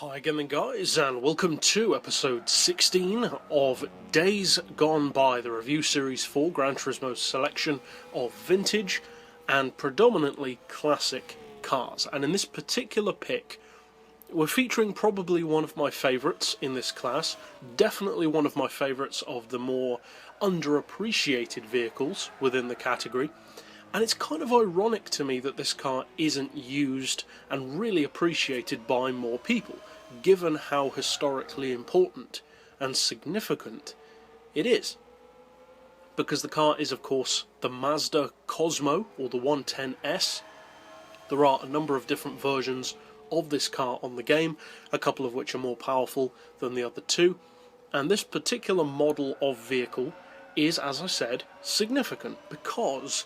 Hi again then guys, and welcome to episode 16 of Days Gone By, the review series for Gran Turismo's selection of vintage and predominantly classic cars. And in this particular pick, we're featuring probably one of my favourites in this class, definitely one of my favourites of the more underappreciated vehicles within the category. And it's kind of ironic to me that this car isn't used and really appreciated by more people, given how historically important and significant it is. Because the car is, of course, the Mazda Cosmo, or the 110S. There are a number of different versions of this car on the game, a couple of which are more powerful than the other two. And this particular model of vehicle is, as I said, significant because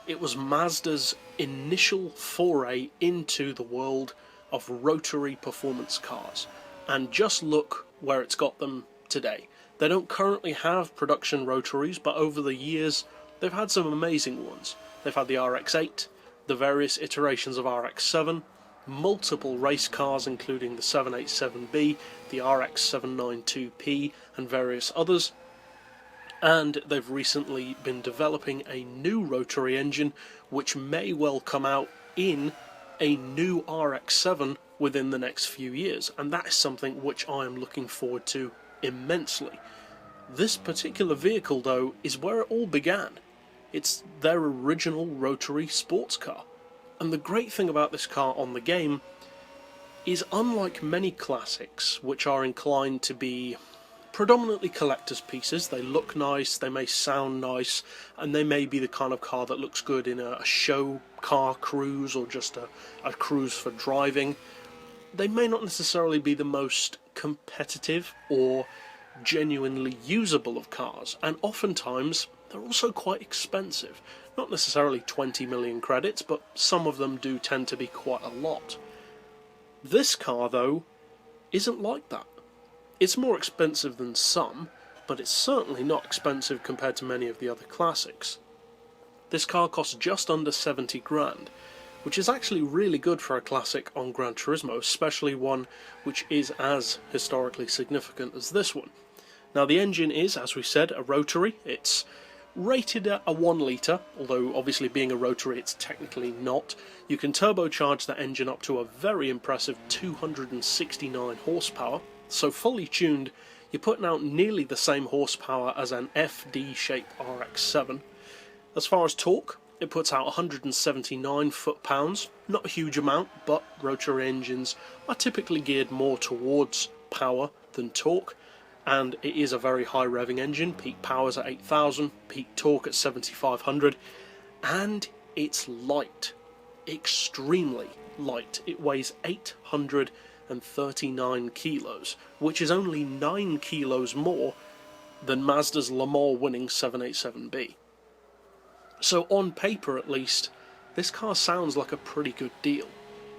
it was Mazda's initial foray into the world of rotary performance cars. And just look where it's got them today. They don't currently have production rotaries, but over the years they've had some amazing ones. They've had the RX-8, the various iterations of RX-7, multiple race cars including the 787B, the RX-792P and various others. And they've recently been developing a new rotary engine which may well come out in a new RX-7 within the next few years, and that is something which I am looking forward to immensely. This particular vehicle, though, is where it all began. It's their original rotary sports car. And the great thing about this car on the game is, unlike many classics which are inclined to be predominantly collector's pieces, they look nice, they may sound nice, and they may be the kind of car that looks good in a show car cruise or just a cruise for driving. They may not necessarily be the most competitive or genuinely usable of cars, and oftentimes they're also quite expensive. Not necessarily 20 million credits, but some of them do tend to be quite a lot. This car, though, isn't like that. It's more expensive than some, but it's certainly not expensive compared to many of the other classics. This car costs just under 70 grand, which is actually really good for a classic on Gran Turismo, especially one which is as historically significant as this one. Now the engine is, as we said, a rotary. It's rated at a 1 litre, although obviously being a rotary it's technically not. You can turbocharge that engine up to a very impressive 269 horsepower. So fully tuned, you're putting out nearly the same horsepower as an FD-shaped RX-7. As far as torque, it puts out 179 foot-pounds. Not a huge amount, but rotary engines are typically geared more towards power than torque. And it is a very high revving engine. Peak power's at 8,000, peak torque at 7,500. And it's light. Extremely light. It weighs 839 kilos, which is only 9 kilos more than Mazda's Le Mans winning 787B. So on paper at least, this car sounds like a pretty good deal.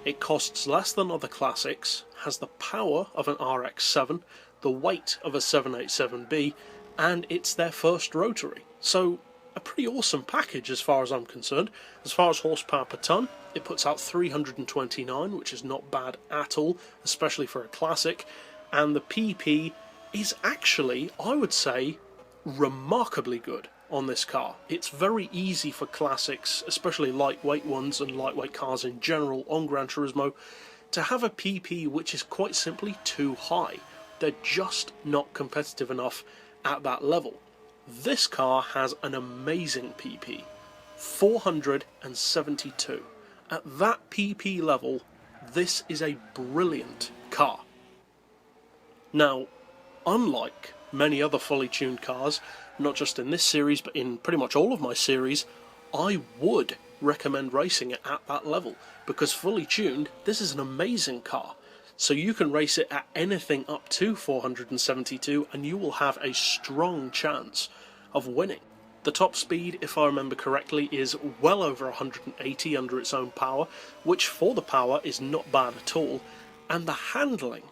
It costs less than other classics, has the power of an RX-7, the weight of a 787B, and it's their first rotary. So a pretty awesome package as far as I'm concerned. As far as horsepower per tonne, it puts out 329, which is not bad at all, especially for a classic. And the PP is actually, I would say, remarkably good on this car. It's very easy for classics, especially lightweight ones and lightweight cars in general on Gran Turismo, to have a PP which is quite simply too high. They're just not competitive enough at that level. This car has an amazing PP, 472. At that PP level, this is a brilliant car. Now, unlike many other fully tuned cars, not just in this series but in pretty much all of my series, I would recommend racing it at that level, because fully tuned, this is an amazing car. So you can race it at anything up to 472 and you will have a strong chance of winning. The top speed, if I remember correctly, is well over 180 under its own power, which for the power is not bad at all. And the handling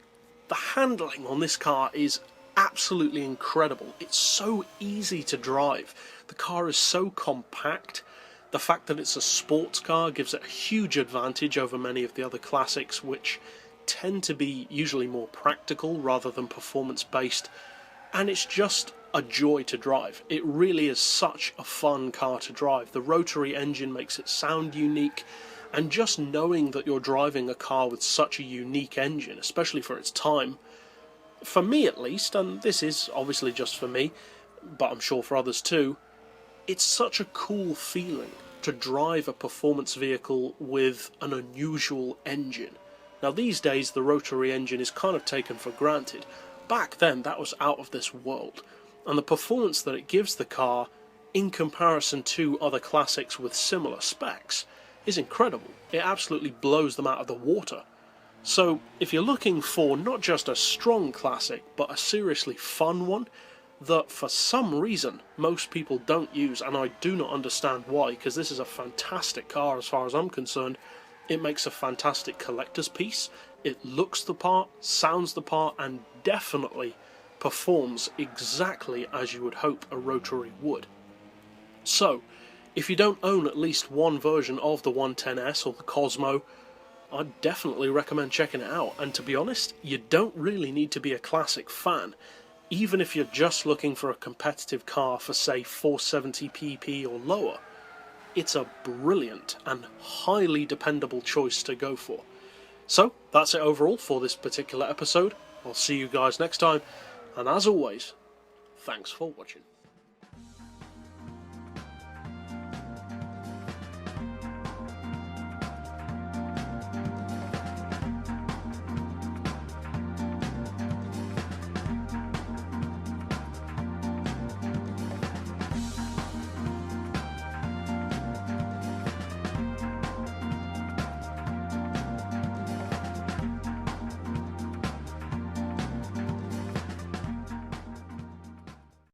on this car is absolutely incredible. It's so easy to drive. The car is so compact. The fact that it's a sports car gives it a huge advantage over many of the other classics, which tend to be usually more practical rather than performance based, and it's just a joy to drive. It really is such a fun car to drive. The rotary engine makes it sound unique, and just knowing that you're driving a car with such a unique engine, especially for its time, for me at least, and this is obviously just for me, but I'm sure for others too, it's such a cool feeling to drive a performance vehicle with an unusual engine. Now these days the rotary engine is kind of taken for granted. Back then that was out of this world, and the performance that it gives the car in comparison to other classics with similar specs is incredible. It absolutely blows them out of the water. So if you're looking for not just a strong classic but a seriously fun one that for some reason most people don't use, and I do not understand why, because this is a fantastic car as far as I'm concerned. It makes a fantastic collector's piece, it looks the part, sounds the part, and definitely performs exactly as you would hope a rotary would. So if you don't own at least one version of the 110S or the Cosmo, I'd definitely recommend checking it out. And to be honest, you don't really need to be a classic fan. Even if you're just looking for a competitive car for say 470 pp or lower, it's a brilliant and highly dependable choice to go for. So that's it overall for this particular episode. I'll see you guys next time, and as always, thanks for watching.